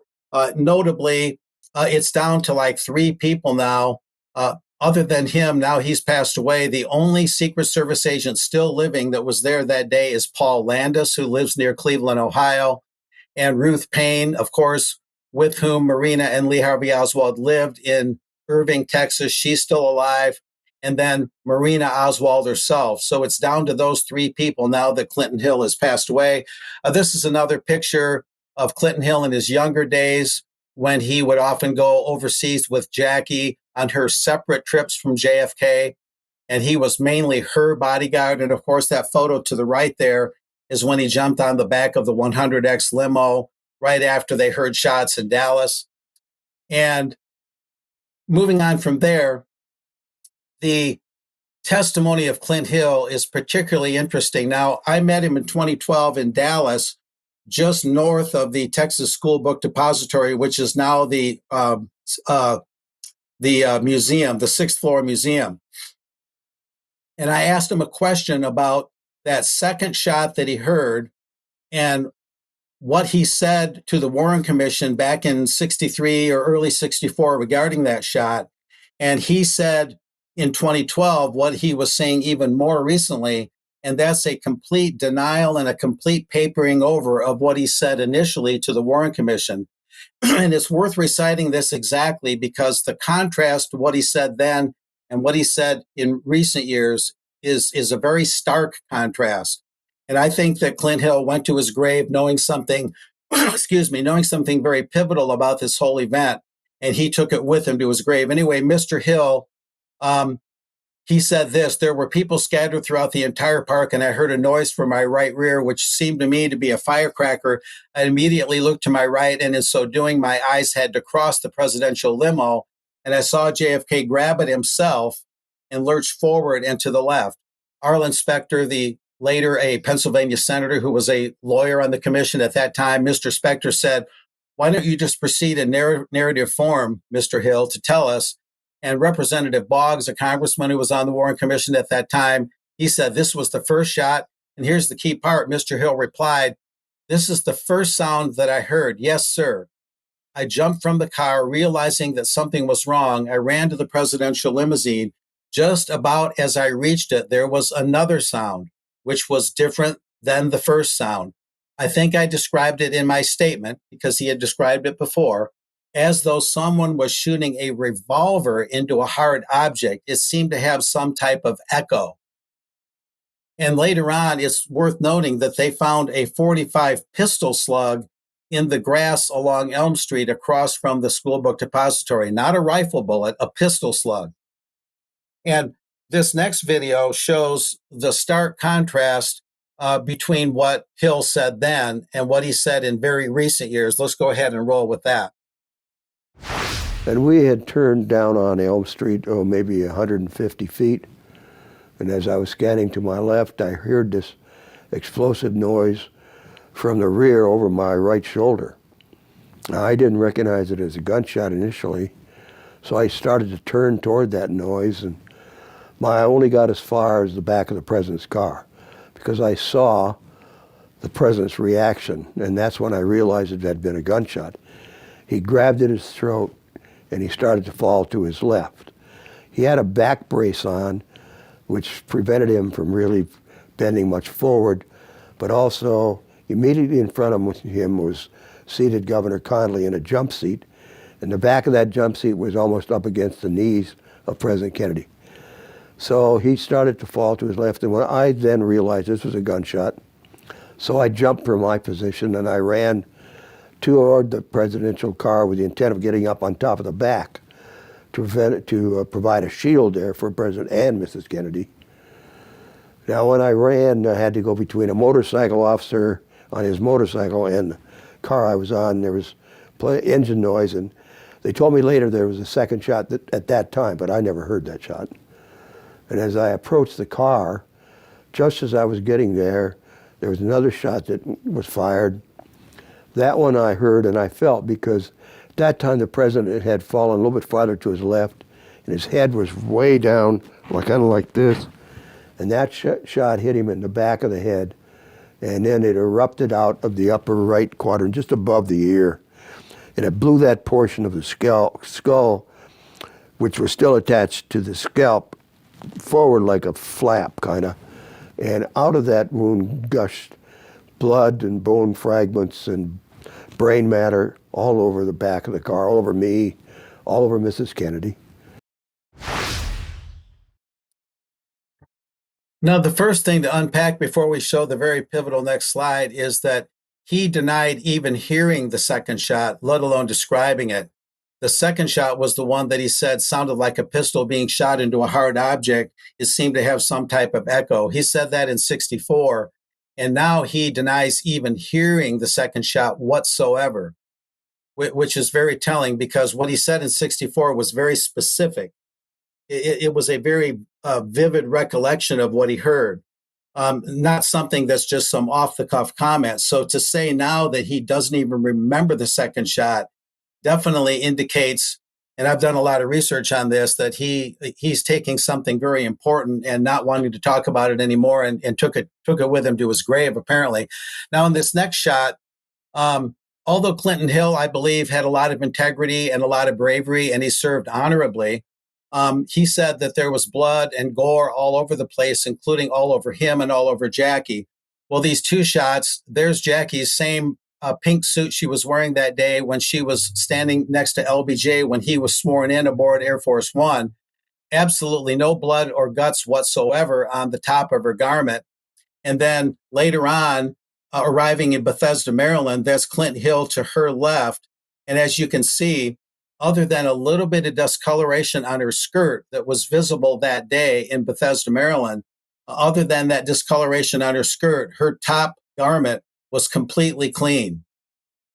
Notably, it's down to like 3 people now. Other than him, now he's passed away. The only Secret Service agent still living that was there that day is Paul Landis, who lives near Cleveland, Ohio, and Ruth Payne, of course, with whom Marina and Lee Harvey Oswald lived in Irving, Texas. She's still alive. And then Marina Oswald herself. So it's down to those 3 people now that Clinton Hill has passed away. This is another picture of Clinton Hill in his younger days, when he would often go overseas with Jackie on her separate trips from JFK. And he was mainly her bodyguard. And of course, that photo to the right there is when he jumped on the back of the 100X limo right after they heard shots in Dallas. And moving on from there, the testimony of Clint Hill is particularly interesting. Now, I met him in 2012 in Dallas, just north of the Texas School Book Depository, which is now the museum, the 6th floor museum. And I asked him a question about that second shot that he heard and what he said to the Warren Commission back in 63 or early 64 regarding that shot. And he said in 2012 what he was saying even more recently, and that's a complete denial and a complete papering over of what he said initially to the Warren Commission. And it's worth reciting this exactly because the contrast to what he said then and what he said in recent years is a very stark contrast. And I think that Clint Hill went to his grave knowing something, knowing something very pivotal about this whole event, and he took it with him to his grave. Anyway, Mr. Hill, he said this: there were people scattered throughout the entire park, and I heard a noise from my right rear, which seemed to me to be a firecracker. I immediately looked to my right, and in so doing, my eyes had to cross the presidential limo, and I saw JFK grab it himself and lurch forward and to the left. Arlen Specter, later a Pennsylvania senator who was a lawyer on the commission at that time, Mr. Specter said, "Why don't you just proceed in narrative form, Mr. Hill, to tell us?" And Representative Boggs, a congressman who was on the Warren Commission at that time, he said this was the first shot. And here's the key part. Mr. Hill replied, "This is the first sound that I heard. Yes, sir. I jumped from the car, realizing that something was wrong. I ran to the presidential limousine. Just about as I reached it, there was another sound, which was different than the first sound. I think I described it in my statement, because he had described it before, as though someone was shooting a revolver into a hard object. It seemed to have some type of echo." And later on, it's worth noting that they found a .45 pistol slug in the grass along Elm Street across from the School Book Depository. Not a rifle bullet, a pistol slug. And this next video shows the stark contrast between what Hill said then and what he said in very recent years. Let's go ahead and roll with that. And we had turned down on Elm Street, maybe 150 feet. And as I was scanning to my left, I heard this explosive noise from the rear over my right shoulder. Now, I didn't recognize it as a gunshot initially, so I started to turn toward that noise, and I only got as far as the back of the president's car because I saw the president's reaction, and that's when I realized it had been a gunshot. He grabbed at his throat, and he started to fall to his left. He had a back brace on, which prevented him from really bending much forward, but also immediately in front of him was seated Governor Connally in a jump seat, and the back of that jump seat was almost up against the knees of President Kennedy. So he started to fall to his left, and when I then realized this was a gunshot, so I jumped from my position and I ran toward the presidential car with the intent of getting up on top of the back to provide a shield there for President and Mrs. Kennedy. Now, when I ran, I had to go between a motorcycle officer on his motorcycle and the car I was on. There was engine noise, and they told me later there was a second shot at that time, but I never heard that shot. And as I approached the car, just as I was getting there was another shot that was fired. That one I heard and I felt, because at that time the president had fallen a little bit farther to his left, and his head was way down, kind of like this. And that shot hit him in the back of the head, and then it erupted out of the upper right quadrant, just above the ear. And it blew that portion of the skull, which was still attached to the scalp, forward like a flap, kind of. And out of that wound gushed blood and bone fragments and brain matter all over the back of the car, all over me, all over Mrs. Kennedy. Now, the first thing to unpack before we show the very pivotal next slide is that he denied even hearing the second shot, let alone describing it. The second shot was the one that he said sounded like a pistol being shot into a hard object. It seemed to have some type of echo. He said that in 64, and now he denies even hearing the second shot whatsoever, which is very telling, because what he said in 64 was very specific. It was a very vivid recollection of what he heard, not something that's just some off-the-cuff comment. So to say now that he doesn't even remember the second shot definitely indicates, and I've done a lot of research on this, that he's taking something very important and not wanting to talk about it anymore, and took it with him to his grave, apparently. Now, in this next shot, although Clinton Hill, I believe, had a lot of integrity and a lot of bravery, and he served honorably, he said that there was blood and gore all over the place, including all over him and all over Jackie. Well, these two shots, there's Jackie's same pink suit she was wearing that day when she was standing next to LBJ when he was sworn in aboard Air Force One. Absolutely no blood or guts whatsoever on the top of her garment. And then later on, arriving in Bethesda, Maryland, that's Clint Hill to her left. And as you can see, other than a little bit of discoloration on her skirt that was visible that day in Bethesda, Maryland, other than that discoloration on her skirt, her top garment was completely clean.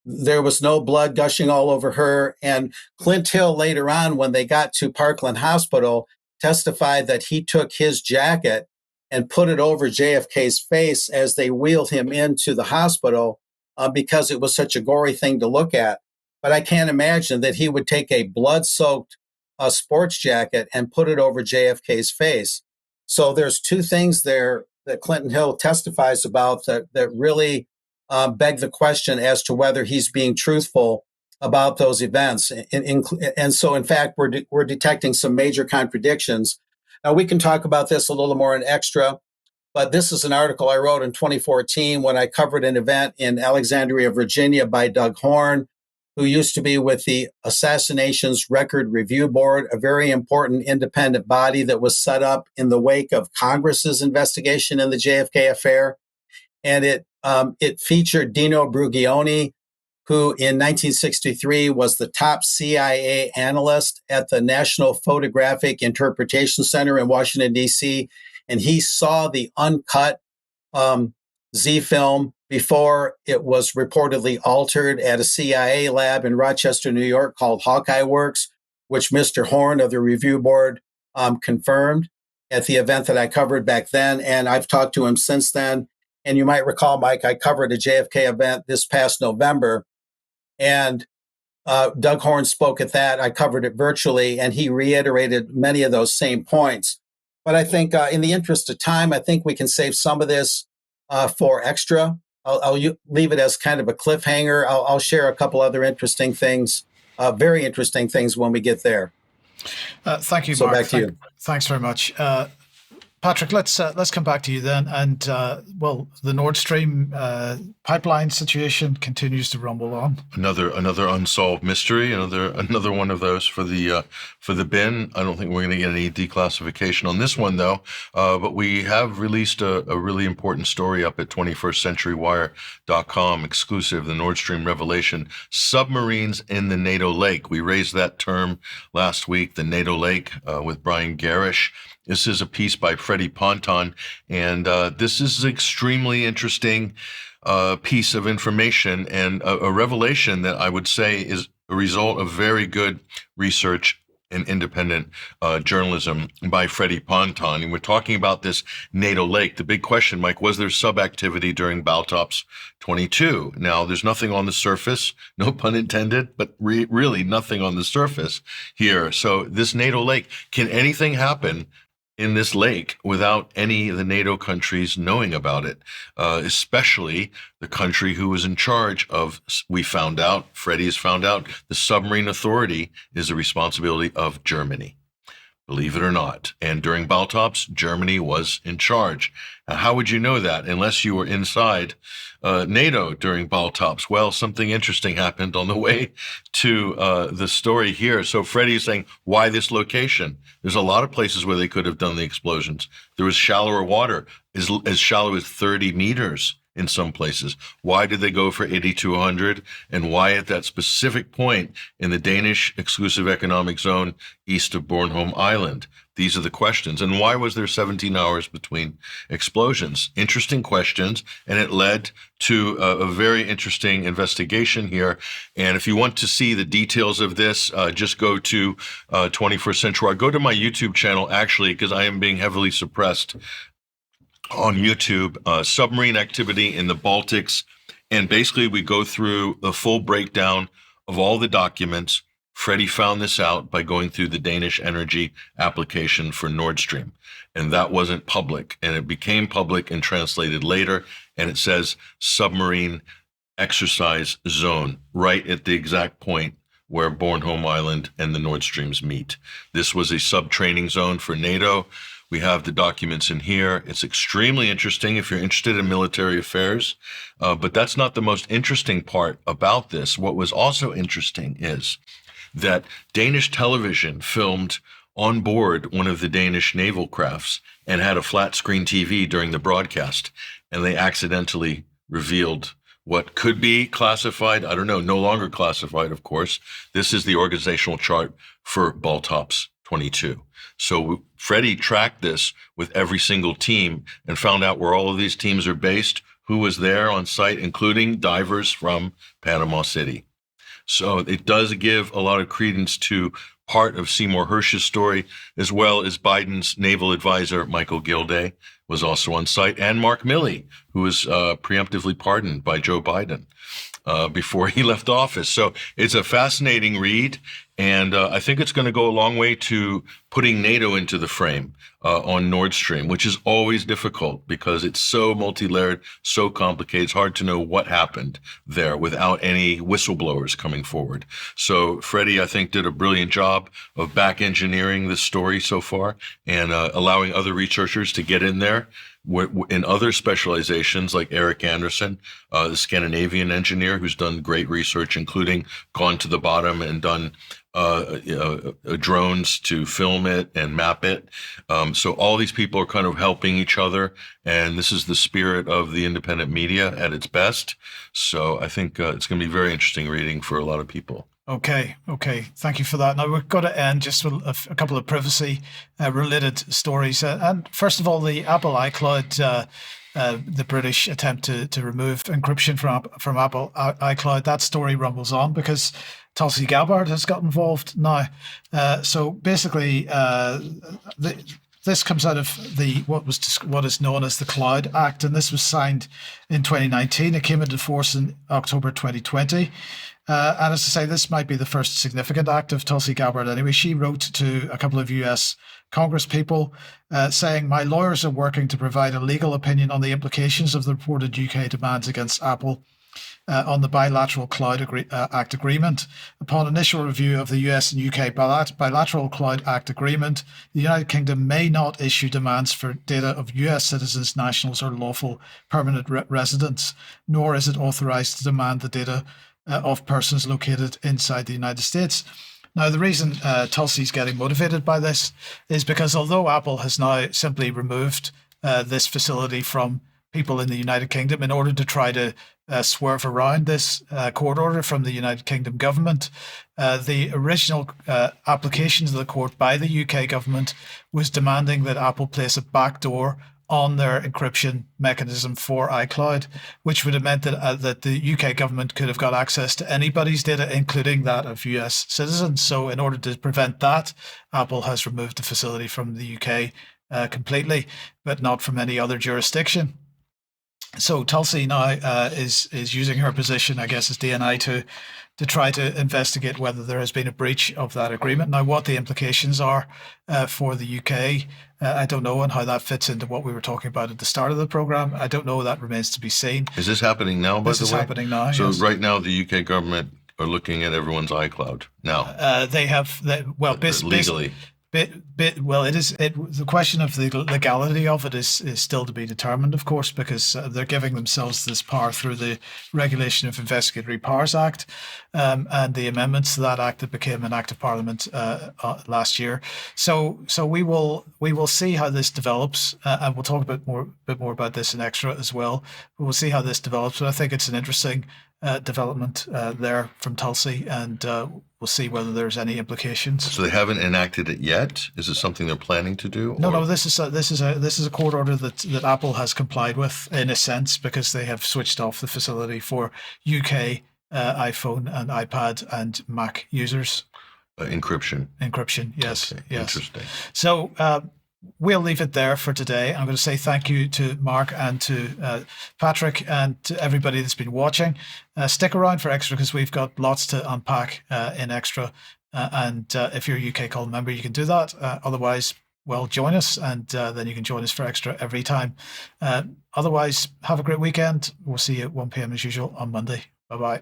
There was no blood gushing all over her. And Clint Hill later on, when they got to Parkland Hospital, testified that he took his jacket and put it over JFK's face as they wheeled him into the hospital because it was such a gory thing to look at. But I can't imagine that he would take a blood-soaked sports jacket and put it over JFK's face. So there's two things there that Clinton Hill testifies about that really beg the question as to whether he's being truthful about those events. And so, in fact, we're detecting some major contradictions. Now, we can talk about this a little more in extra, but this is an article I wrote in 2014 when I covered an event in Alexandria, Virginia by Doug Horn, who used to be with the Assassinations Record Review Board, a very important independent body that was set up in the wake of Congress's investigation in the JFK affair. And it featured Dino Brugioni, who in 1963 was the top CIA analyst at the National Photographic Interpretation Center in Washington, D.C. And he saw the uncut Z film before it was reportedly altered at a CIA lab in Rochester, New York called Hawkeye Works, which Mr. Horn of the review board confirmed at the event that I covered back then. And I've talked to him since then. And you might recall, Mike, I covered a JFK event this past November, and Doug Horn spoke at that. I covered it virtually, and he reiterated many of those same points. But I think in the interest of time, I think we can save some of this for extra. I'll leave it as kind of a cliffhanger. I'll share a couple other interesting things, very interesting things when we get there. Thank you, So Mark. back to you. Thanks very much. Patrick, let's come back to you then. And well, the Nord Stream pipeline situation continues to rumble on. Another unsolved mystery. Another one of those for the bin. I don't think we're going to get any declassification on this one though. But we have released a really important story up at 21stCenturyWire.com, exclusive. The Nord Stream revelation: submarines in the NATO lake. We raised that term last week, the NATO lake, with Brian Garish. This is a piece by Freddie Ponton, and this is an extremely interesting piece of information and a revelation that I would say is a result of very good research and independent journalism by Freddie Ponton. And we're talking about this NATO lake. The big question, Mike, was there subactivity during Baltops 22? Now, there's nothing on the surface, no pun intended, but really nothing on the surface here. So this NATO lake, can anything happen in this lake without any of the NATO countries knowing about it, especially the country who was in charge of, Freddie has found out, the submarine authority is the responsibility of Germany, believe it or not. And during Baltops, Germany was in charge. Now, how would you know that unless you were inside NATO during Baltops? Well, something interesting happened on the way to the story here. So Freddie is saying, why this location? There's a lot of places where they could have done the explosions. There was shallower water, as shallow as 30 meters in some places. Why did they go for 8,200? And why at that specific point in the Danish exclusive economic zone east of Bornholm Island? These are the questions. And why was there 17 hours between explosions? Interesting questions. And it led to a very interesting investigation here. And if you want to see the details of this, just go to 21st Century. Go to my YouTube channel, actually, because I am being heavily suppressed on YouTube, submarine activity in the Baltics. And basically, we go through the full breakdown of all the documents. Freddie found this out by going through the Danish energy application for Nord Stream. And that wasn't public. And it became public and translated later. And it says submarine exercise zone right at the exact point where Bornholm Island and the Nord Streams meet. This was a sub-training zone for NATO. We have the documents in here. It's extremely interesting if you're interested in military affairs, but that's not the most interesting part about this. What was also interesting is that Danish television filmed on board one of the Danish naval crafts and had a flat screen TV during the broadcast, and they accidentally revealed what could be classified. I don't know, no longer classified, of course. This is the organizational chart for Baltops 22. So Freddie tracked this with every single team and found out where all of these teams are based, who was there on site, including divers from Panama City. So it does give a lot of credence to part of Seymour Hersh's story, as well as Biden's naval advisor, Michael Gilday, was also on site, and Mark Milley, who was preemptively pardoned by Joe Biden before he left office. So it's a fascinating read, and I think it's going to go a long way to putting NATO into the frame on Nord Stream, which is always difficult because it's so multi-layered, so complicated. It's hard to know what happened there without any whistleblowers coming forward. So Freddie, I think, did a brilliant job of back engineering this story so far and allowing other researchers to get in there in other specializations, like Eric Anderson, the Scandinavian engineer who's done great research, including gone to the bottom and done drones to film it and map it. So all these people are kind of helping each other. And this is the spirit of the independent media at its best. So I think it's going to be very interesting reading for a lot of people. Okay. Thank you for that. Now we're going to end just with a couple of privacy related stories. And first of all, the Apple iCloud, the British attempt to remove encryption from Apple iCloud. That story rumbles on because Tulsi Gabbard has got involved now. So basically, this comes out of what is known as the Cloud Act, and this was signed in 2019. It came into force in October 2020. And as I say, this might be the first significant act of Tulsi Gabbard anyway. She wrote to a couple of US Congress people saying, "My lawyers are working to provide a legal opinion on the implications of the reported UK demands against Apple on the bilateral Cloud Act agreement. Upon initial review of the US and UK bilateral Cloud Act agreement, the United Kingdom may not issue demands for data of US citizens, nationals, or lawful permanent residents, nor is it authorized to demand the data of persons located inside the United States." Now, the reason Tulsi's getting motivated by this is because although Apple has now simply removed this facility from people in the United Kingdom in order to try to swerve around this court order from the United Kingdom government. The original application to the court by the UK government was demanding that Apple place a backdoor on their encryption mechanism for iCloud, which would have meant that the UK government could have got access to anybody's data, including that of US citizens. So in order to prevent that, Apple has removed the facility from the UK completely, but not from any other jurisdiction. So Tulsi now is using her position, I guess, as DNI to try to investigate whether there has been a breach of that agreement. Now, what the implications are for the UK, I don't know, and how that fits into what we were talking about at the start of the program. I don't know. That remains to be seen. Is this happening now, by the way? This is happening now, So yes. right now, the UK government are looking at everyone's iCloud now. They have, legally. The question of the legality of it is still to be determined, of course, because they're giving themselves this power through the Regulation of Investigatory Powers Act and the amendments to that act that became an act of Parliament last year. So we will see how this develops, and we'll talk a bit more about this in Extra as well. But we'll see how this develops. But I think it's an interesting development there from Tulsi, and we'll see whether there's any implications. So they haven't enacted it yet? Is it something they're planning to do? No. This is a court order that Apple has complied with in a sense, because they have switched off the facility for UK iPhone and iPad and Mac users. Encryption. Encryption, yes. Okay, yes. interesting. So we'll leave it there for today. I'm going to say thank you to Mark and to Patrick and to everybody that's been watching. Stick around for Extra, because we've got lots to unpack in Extra. And if you're a UK Call member, you can do that. Otherwise, well, join us, and then you can join us for Extra every time. Otherwise, have a great weekend. We'll see you at 1 p.m. as usual on Monday. Bye-bye.